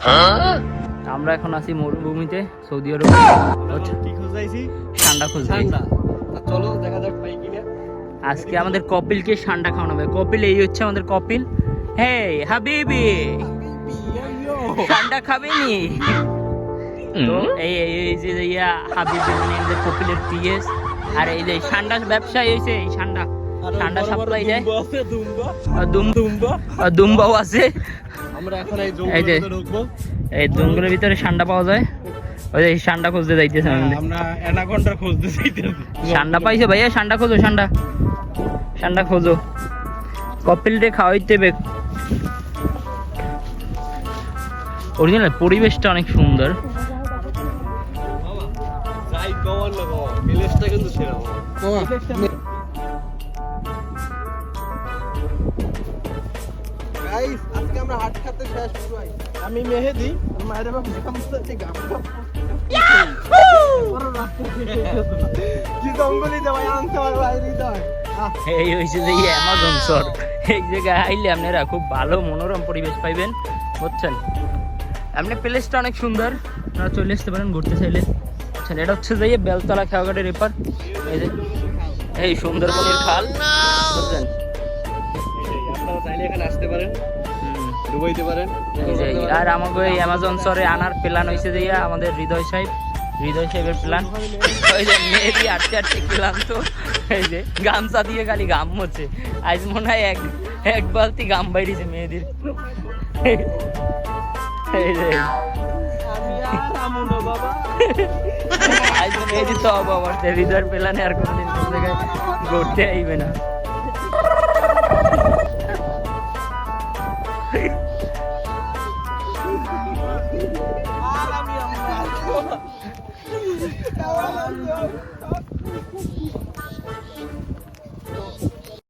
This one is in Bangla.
আমরা এখন আছি মরুভূমিতে সৌদি আরব। কি খুঁজাইছি? ঠান্ডা খুঁজছি। চলো দেখা যাক পাই কিনা। আজকে আমাদের কপিলকে ঠান্ডা খাওয়ানো হবে। কপিল, এই হচ্ছে আমাদের কপিল। হে হাবিবি, ঠান্ডা খাবে নি? তো এই এই যে ইয়া হাবিবি মানে আমাদের কপিলের পিএস। আর এই যে ঠান্ডা ব্যবসায়ী হয়েছে, এই ঠান্ডা সাপ্লাই দেয়। দুম্বাও আছে। আমরা এখন এই এই যে জঙ্গলের ঢুকবো। এই জঙ্গলের ভিতরে ঠান্ডা পাওয়া যায়। ওই যে ঠান্ডা খুঁজতে যাইতেছে আমাদের। আমরা অ্যানাকন্ডা খুঁজতে চাইতেছি। ঠান্ডা পাইছে ভাইয়া? ঠান্ডা খোঁজো, ঠান্ডা খোঁজো। কপিল রে খাওয়াইতে হবে। অরিজিনাল পরিবেশটা অনেক সুন্দর। যাই কমাল না কমা, প্লেসটা কিন্তু সেরা। গাইস, আজকে আমরা হাট খাতে শেষ ভাই। আমি মেহেদি, আর মায়ের বাবা গামছাতে গামছা। কি জঙ্গলি দেওয়া আনতে হয় বাইরে দেয়। এই হয়েছে যে অ্যামাজন শহর। এই জায়গায় আইলে আপনারা খুব ভালো মনোরম পরিবেশ পাইবেন, বুঝছেন? এমনি প্লেসটা অনেক সুন্দর, আপনারা চলে আসতে পারেন ঘুরতে চাইলে। আচ্ছা, এটা হচ্ছে যে বেলতলা খেয়াঘাটের এপার। এই যে এই সুন্দরবনের খাল, বুঝছেন? আপনারা চাইলে এখানে আসতে পারেন, ডুবাইতে পারেন। এই যে আর আমাকে ওই অ্যামাজন শহরে আনার প্ল্যান হয়েছে যে আমাদের হৃদয় সাহেবের প্ল্যান। ওই যে মেহেদি আটতে খেলাম, তো এই যে গামছা দিয়ে খালি গাম হচ্ছে। আজ মনে হয় এক বালতি গাম বাইরেছে মেহেদির। এই যে আজ মেহেদি তো অবাবার হৃদয়ের প্ল্যানে আর কোনোদিন কোনো জায়গায় ঘুরতে আইবে না। আমি